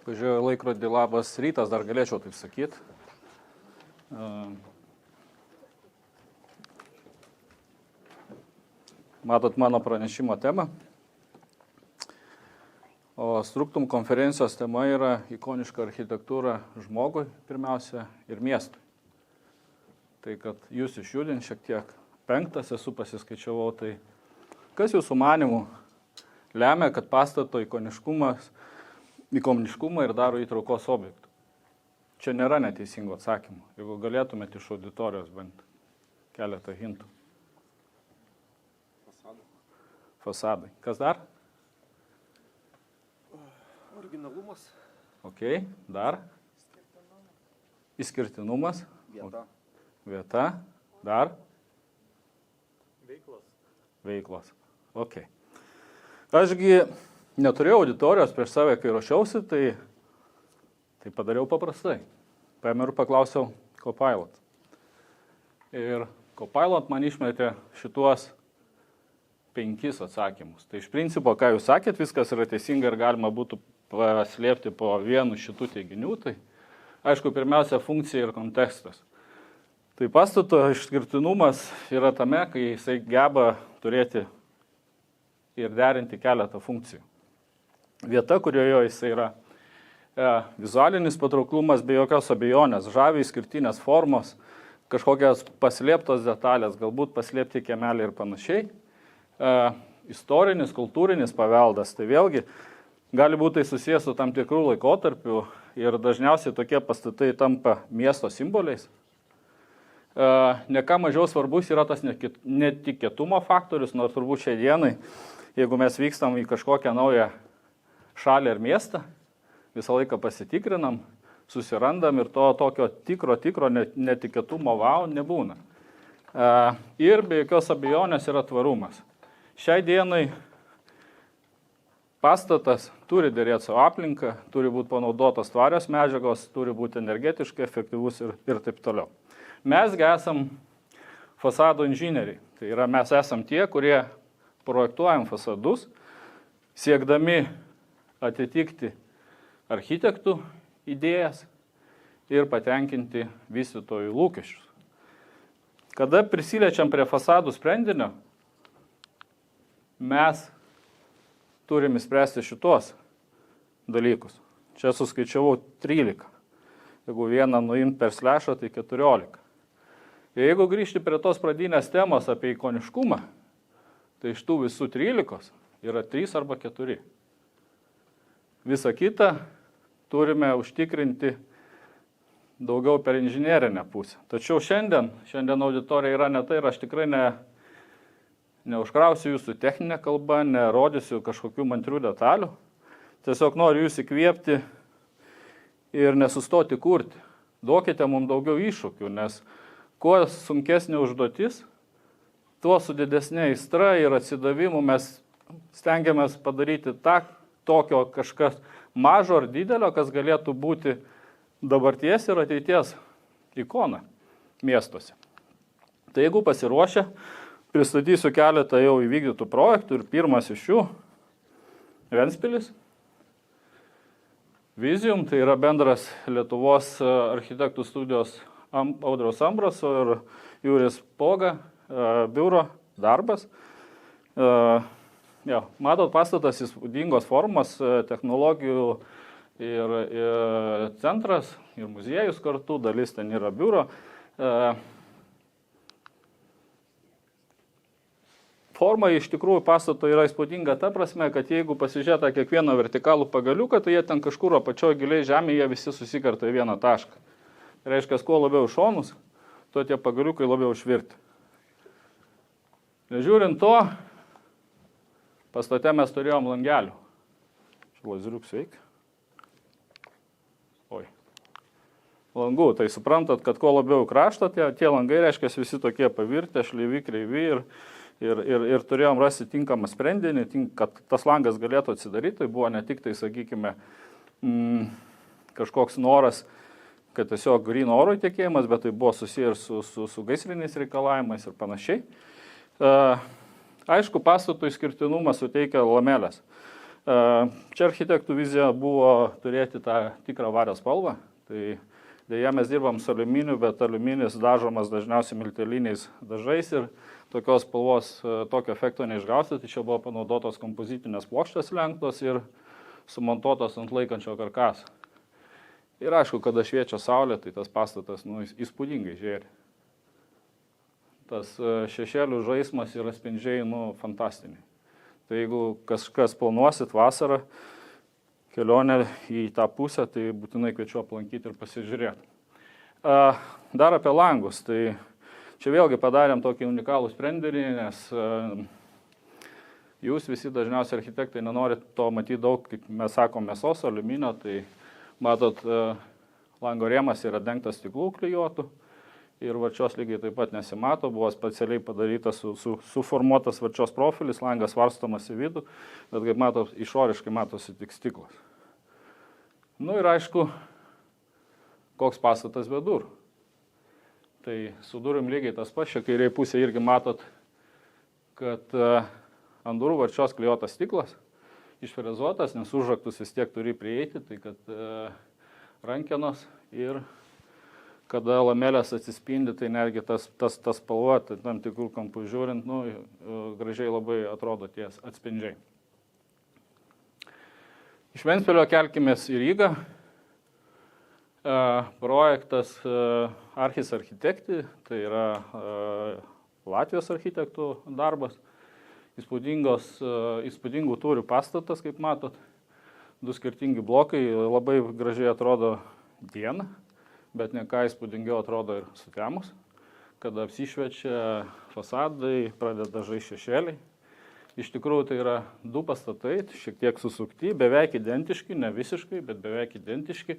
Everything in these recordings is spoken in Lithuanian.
Pažiūrėjau laikrodį, labas rytas, dar galėčiau taip sakyti. Matot mano pranešimo temą. O Struktum konferencijos tema yra ikoniška architektūra žmogui pirmiausia ir miestui. Tai kad jūs išjudint šiek tiek. 5 esu pasiskaičiavau, tai kas jūsų manimų lemia, kad pastato ikoniškumą ir daro įtraukos objektų? Čia nėra neteisingo atsakymų. Jeigu galėtumėte iš auditorijos bent keletą hintų. Fasadai. Kas dar? Originalumas. Ok, dar? Išskirtinumas. Vieta. Dar? Veiklos. Ok. Ašgi neturėjau auditorijos prieš save, kai ruošiausi, tai padariau paprastai. Paėmiau ir paklausiau Copilot. Ir Copilot man išmetė šituos 5 atsakymus. Tai iš principo, ką jūs sakėt, viskas yra teisinga ir galima būtų paslėpti po vienu šitų teiginių. Tai aišku, pirmiausia, funkcija ir kontekstas. Tai pastato išskirtinumas yra tame, kai jisai geba turėti ir derinti keletą funkcijų. Vieta, kurioje jisai yra vizualinis patrauklumas, be jokios abejonės, žavi išskirtinės formos, kažkokios paslėptos detalės, galbūt paslėpti kiemelį ir panašiai. Istorinis, kultūrinis paveldas, tai vėlgi gali būti susijęs su tam tikrų laikotarpių ir dažniausiai tokie pastatai tampa miesto simboliais. Ne ką mažiau svarbus yra tas netikėtumo faktorius, nors turbūt šiai dienai, jeigu mes vykstam į kažkokią naują šalį ar miestą, visą laiką pasitikrinam, susirandam ir to tokio tikro netikėtumo nebūna. Ir be jokios abejonės yra tvarumas. Šiai dienai pastatas turi derėti savo aplinką, turi būti panaudotos tvarios medžiagos, turi būti energetiškai efektyvus ir taip toliau. Mes esam fasado inžinieriai. Tai yra, mes esam tie, kurie projektuojam fasadus, siekdami atitikti architektų idėjas ir patenkinti vystytojų lūkesčius. Kada prisiliečiam prie fasadų sprendinio, mes turime spręsti šitos dalykus. Čia suskaičiavau 13. Jeigu vieną nuimt per slešą, tai 14. Ir jeigu grįžti prie tos pradinės temos apie ikoniškumą, tai iš tų visų 13 yra 3 arba 4. Visą kitą turime užtikrinti daugiau per inžinerinę pusę. Tačiau šiandien auditorija yra ne tai ir aš tikrai neužkrausiu jūsų techninę kalbą, nerodysiu kažkokių mantrių detalių. Tiesiog noriu jūs įkvėpti ir nesustoti kurti. Duokite mums daugiau iššūkių, nes kuo sunkesnė užduotis, tuo su didesnė aistra ir atsidavimu mes stengiamės padaryti tokio kažkas mažo ar didelio, kas galėtų būti dabarties ir ateities ikona miestuose. Tai jeigu pasiruošę, pristatysiu keletą jau įvykdytų projektų ir pirmas iš jų Ventspilis. Vizium, tai yra bendras Lietuvos architektų studijos Audriaus Ambraso ir Jūris Poga biuro darbas. Matot, pastatas įspūdingos formos, technologijų ir centras, ir muziejus kartu, dalis ten yra biuro. Forma iš tikrųjų pastato yra įspūdinga ta prasme, kad jeigu pasižiūrėta kiekvieną vertikalų pagaliuką, tai jie ten kažkur apačioje giliai žemėje visi susikerta į vieną tašką. Tai reiškia, kuo labiau šonus, tuo tie pagaliukai labiau užvirti. Nežiūrint to, pastate mes turėjom langelių. Lazeriuks veikia. Langų, tai suprantat, kad kuo labiau krašto, tie langai, reiškia, visi tokie pavirtę, šleivi, kreivi ir turėjom rasti tinkamą sprendinį, kad tas langas galėtų atsidaryti. Tai buvo ne tik tai, sakykime, kažkoks noras, kad tiesiog gryno oro įtekėjimas, bet tai buvo susiję ir su gaisriniais reikalavimais ir panašiai. Aišku, pastatų išskirtinumą suteikia lamelės. Čia architektų vizija buvo turėti tą tikrą vario spalvą. Tai dėja mes dirbam su aliuminiu, bet aliuminis dažomas dažniausiai milteliniais dažais ir tokios spalvos, tokio efekto neišgausti. Tai čia buvo panaudotos kompozitinės plokštės lenktos ir sumontuotos ant laikančio karkaso. Ir aišku, kada šviečia saulė, tai tas pastatas įspūdingai žėri. Tas šešėlių žaismas ir atspindžiai fantastiniai. Tai jeigu kažkas planuosit vasarą kelionę į tą pusę, tai būtinai kviečiu aplankyti ir pasižiūrėti. Dar apie langus. Tai čia vėlgi padarėm tokį unikalų sprendinį, nes jūs visi dažniausiai architektai nenorit to matyti daug, kaip mes sakom, mėsos, aliuminio. Tai matot, lango rėmas yra dengtas stiklų klijuotų. Ir varčios lygiai taip pat nesimato, buvo specialiai padarytas suformuotas varčios profilis, langas varstomas į vidų, bet kaip matot, išoriškai matosi tik stiklas. Ir aišku, koks pastatas be durų. Tai su durim lygiai tas pats, čia kairiai pusė irgi matot, kad ant durų varčios klijuotas stiklas, išfrezuotas, nes užraktus vis tiek turi prieiti, tai kad rankenos ir kada lamelės atsispindi, tai netgi tas spalva, tai tam tikrų kampų žiūrint, gražiai labai atrodo tie atspindžiai. Iš Ventspilio kelkimės į Rygą. Projektas Archis Architekti, tai yra Latvijos architektų darbas. Įspūdingų tūrių pastatas, kaip matot. 2 skirtingi blokai, labai gražiai atrodo dieną. Bet ne ką įspūdingiau atrodo ir sutemus, kada apsišviečia fasadai, pradeda žaisti šešėliai. Iš tikrųjų tai yra 2 pastatai, šiek tiek susukti, beveik identiški, ne visiškai, bet beveik identiški.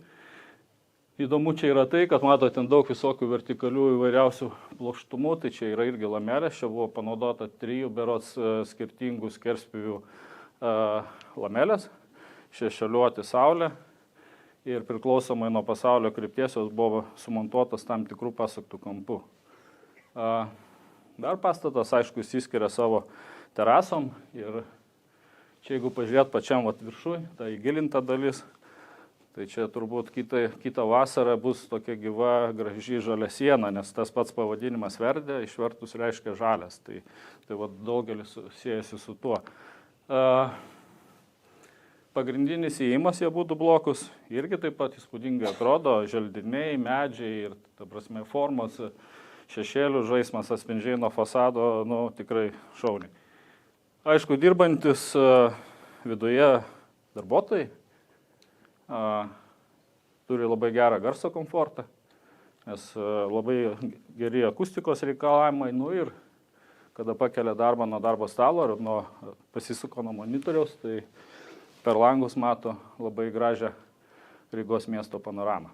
Įdomu čia yra tai, kad matote ten daug visokių vertikalių įvairiausių plokštumų, tai čia yra irgi lamelės, čia buvo panaudota 3 berods skirtingų skerspjūvių lamelės, šešėliuoti saulę. Ir priklausomai nuo pasaulio krypties jos buvo sumontuotas tam tikrų pasuktų kampų. Dar pastatas, aišku, įsiskiria savo terasom ir čia jeigu pažiūrėt pačiam viršui, ta įgilinta dalis, tai čia turbūt kitą vasarą bus tokia gyva, graži žalia siena, nes tas pats pavadinimas Verdė išvertus reiškia žalias, tai daugelis siejasi su tuo. Pagrindinis įėjimas į abu blokus irgi taip pat įspūdingai atrodo, želdiniai, medžiai ir, ta prasme, formos, šešėlių žaismas, atspindžiai nuo fasado, tikrai šauniai. Aišku, dirbantis viduje darbuotojai turi labai gerą garso komfortą, nes labai geri akustikos reikalavimai, ir kada pakelia darbą nuo darbo stalo ar pasisuko nuo monitoriaus, tai per langus mato labai gražią Rygos miesto panoramą.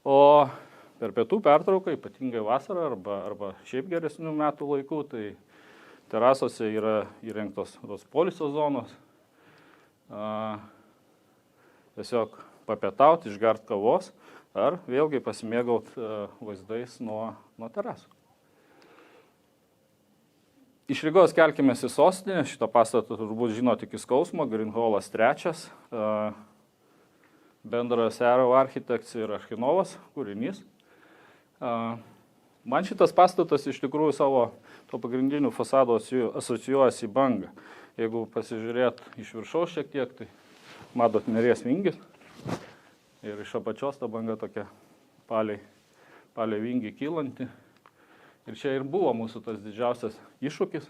O per pietų pertrauką, ypatingai vasarą arba šiaip geresnių metų laikų, tai terasose yra įrengtos tos poilsio zonos. Tiesiog papietauti, išgert kavos ar vėlgi pasimėgauti vaizdais nuo terasų. Iš Rygos kelkimės į sostinę, šitą pastatą turbūt žino tik iš skausmo, Greenhallas 3, bendras Arrow Architects ir Archinovas kūrinys. Man šitas pastatas iš tikrųjų savo to pagrindinių fasado asocijuojasi į bangą. Jeigu pasižiūrėt iš viršaus šiek tiek, tai matot Neries vingis ir iš apačios ta banga tokia palei vingį kylanti. Ir čia ir buvo mūsų tas didžiausias iššūkis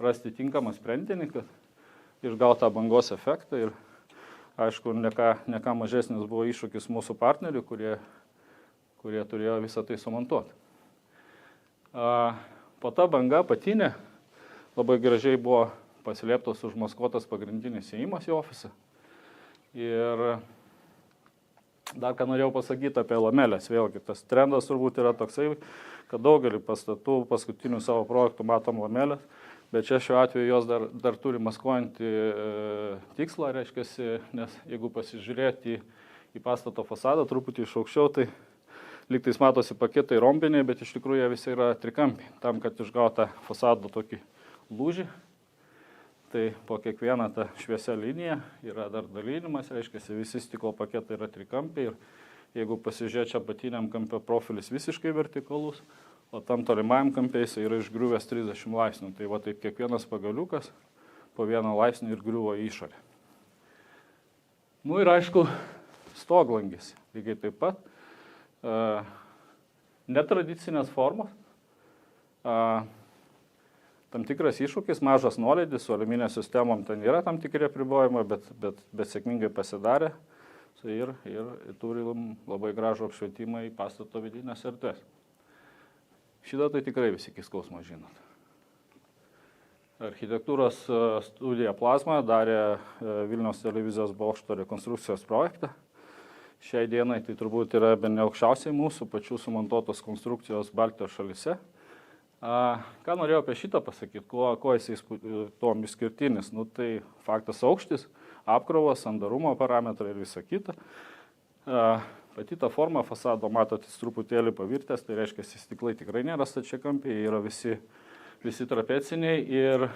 rasti tinkamą sprendinį, kad išgauti tą bangos efektą. Ir aišku, ne ką mažesnis buvo iššūkis mūsų partnerių, kurie turėjo visą tai sumontuoti. Po ta banga apatinė labai gražiai buvo paslėptas, užmaskuotas pagrindinis įėjimas į ofisą. Ir dar ką norėjau pasakyti apie lamelės. Vėlgi, tas trendas turbūt yra toksai, kad daugelį pastatų paskutinių savo projektų matom lamelės, bet čia šiuo atveju jos dar turi maskuojantį tikslą, reiškiasi, nes jeigu pasižiūrėti į pastato fasadą truputį iš aukščiau, tai lygtais matosi paketai rombiniai, bet iš tikrųjų jie visi yra trikampiai, tam, kad išgauta fasado tokį lūžį. Tai po kiekvieną tą šviesią liniją yra dar dalinimas, reiškia, visi stiklo paketai yra trikampiai ir jeigu pasižiūrėt čia apatiniam kampe profilis visiškai vertikalus, o tam tolimajam kampe jis yra išgriuvęs 30 laipsnių. Tai va taip kiekvienas pagaliukas po 1 laipsnį ir griuvo į išorę. Nu ir aišku, stoglangis. Lygiai taip pat. Netradicinės formos. Tam tikras iššūkis, mažas nuolydis, su aliuminio sistemom ten yra tam tikri apribojimai, bet sėkmingai pasidarė ir turi labai gražų apšvietimą į pastato vidinės erdvės. Šitą tai tikrai visi iki skausmo žinot. Architektūros studija Plazma darė Vilniaus televizijos bokšto rekonstrukcijos projektą. Šiai dienai tai turbūt yra bene aukščiausiai mūsų pačių sumontuotos konstrukcijos Baltijos šalyse. Ką norėjau apie šitą pasakyti, kuo jis tuom išskirtinis? Nu, tai faktas aukštis, apkrovas, sandarumo parametrai ir visa kita. Pati ta forma fasado, matot, jis truputėlį pavirtęs, tai reiškia, stiklai tikrai nėra stačiakampiai, yra visi trapeciniai ir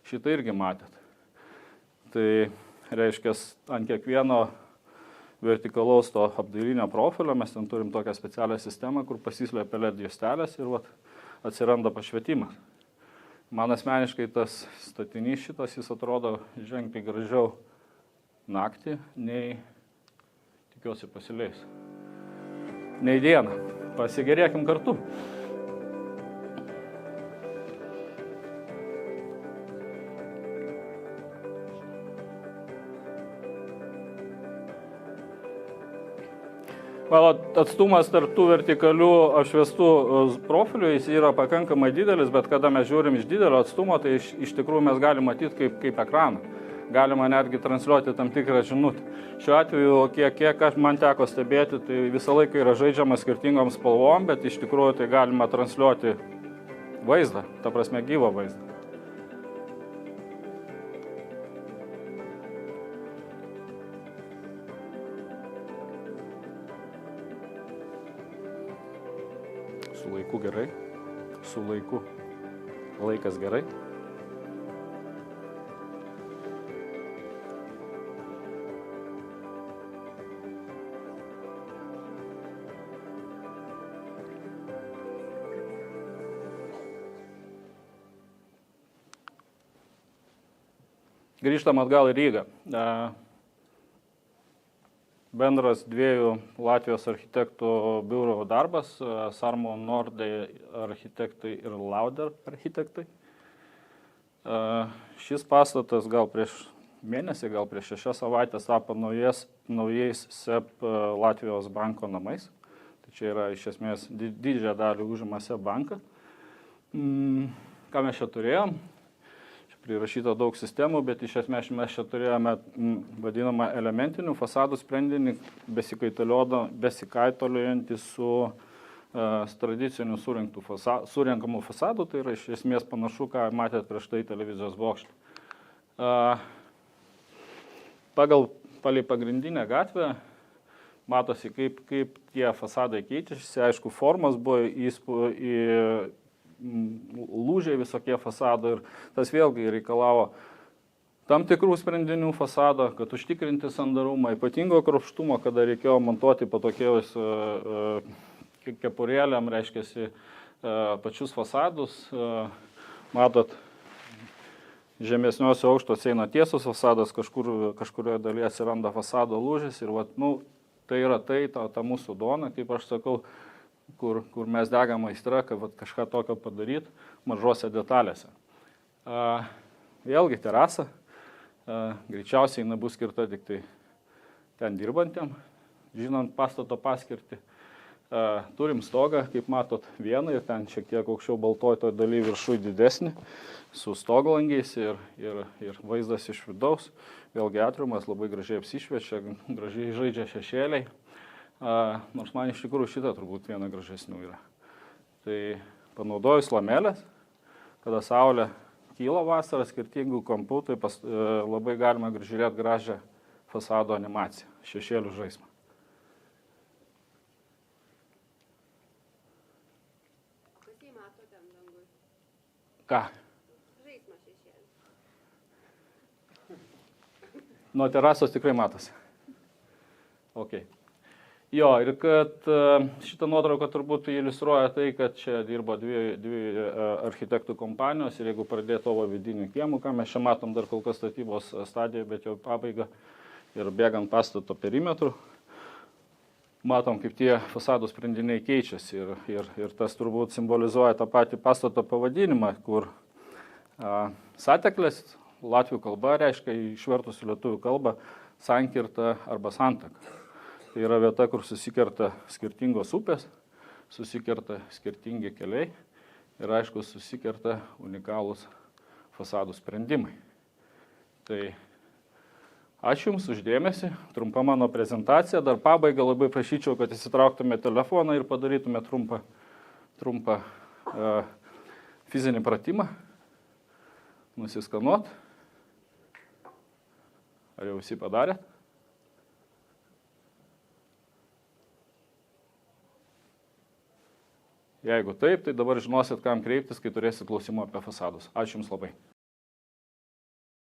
šitą irgi matėt. Tai reiškia, ant kiekvieno vertikalaus to apdailinio profilio mes ten turim tokią specialią sistemą, kur pasislėpia LED juostelės ir atsiranda pašvietimas. Man asmeniškai tas statinys šitas, jis atrodo ženkliai gražiau naktį, nei tikiuosi pasileis. Nei dieną. Pasigerėkim kartu. Atstumas tarp tų vertikalių apšviestų profilių jis yra pakankamai didelis, bet kada mes žiūrim iš didelio atstumo, tai iš tikrųjų mes galim matyti kaip ekraną. Galima netgi transliuoti tam tikrą žinutę. Šiuo atveju, kiek man teko stebėti, tai visą laiką yra žaidžiama skirtingom spalvom, bet iš tikrųjų tai galima transliuoti vaizdą, ta prasme gyvą vaizdą. Su laiku gerai, su laiku laikas gerai. Grįžtam atgal į Rygą. Bendras 2 Latvijos architektų biuro darbas, Sarmo Nordai architektai ir Lauder architektai. Šis pastatas gal prieš mėnesį, gal prieš 6 savaitės tapo naujais SEB Latvijos banko namais. Tai čia yra iš esmės didžiąją dalį užima SEB banką. Ką mes čia turėjom? Prirašyta daug sistemų, bet iš esmės mes čia turėjome vadinamą elementinių fasadų sprendinį, besikaitaliojantį su tradiciniu surenkamų fasadų, tai yra iš esmės panašu, ką matėt prieš tai televizijos bokšte. Palei pagrindinę gatvę matosi, kaip tie fasadai keičiasi, aišku, formos buvo lūžiai visokie fasado ir tas vėlgi reikalavo tam tikrų sprendinių fasado, kad užtikrinti sandarumą, ypatingo kruopštumo, kada reikėjo montuoti patokiaus kepurėliam, reiškiasi, pačius fasadus. Matot, žemesniuose aukštuose eina tiesus fasadas, kažkurioje dalyje atsiranda fasado lūžis ir tai yra ta mūsų duona, kaip aš sakau, kur mes degam aistra, kad kažką tokio padaryti mažose detalėse. Vėlgi terasa, greičiausiai bus skirta tik tai ten dirbantiem, žinant pastato paskirtį. Turim stogą, kaip matot, vieną ir ten šiek tiek aukščiau baltoj toj daly viršui didesnį, su stoglangiais ir vaizdas iš vidaus. Vėlgi atriumas labai gražiai apsišviečia, gražiai žaidžia šešėliai. Nors man iš tikrųjų šitą turbūt viena gražesnių yra. Tai panaudojus lamelės, kada saulė kyla vasarą skirtingų kampų, tai labai galima žiūrėti gražią fasado animaciją, šešėlių žaismą. Kas jį mato ten dangui? Ką? Žaismą šešėlį. Nuo terasos tikrai matosi. Ok. Jo, ir kad šitą nuotrauką turbūt iliustruoja tai, kad čia dirbo dvi architektų kompanijos ir jeigu pradėti tavo vidinių kiemų, ką mes čia matom dar kol kas statybos stadijoje, bet jau pabaiga ir bėgant pastato perimetru, matom, kaip tie fasadų sprendiniai keičiasi ir tas turbūt simbolizuoja tą patį pastato pavadinimą, kur sateklės latvių kalba reiškia išvertus į lietuvių kalbą sankirta arba santaka. Tai yra vieta, kur susikerta skirtingos upės, susikerta skirtingi keliai ir aišku susikerta unikalūs fasadų sprendimai. Tai ačiū Jums uždėmesi, trumpa mano prezentacija, dar pabaiga labai prašyčiau, kad įsitrauktume telefoną ir padarytume trumpą fizinį pratimą, nusiskanuot. Ar jau visi padarėt? Jeigu taip, tai dabar žinosit, kam kreiptis, kai turėsit klausimų apie fasadus. Ačiū Jums labai.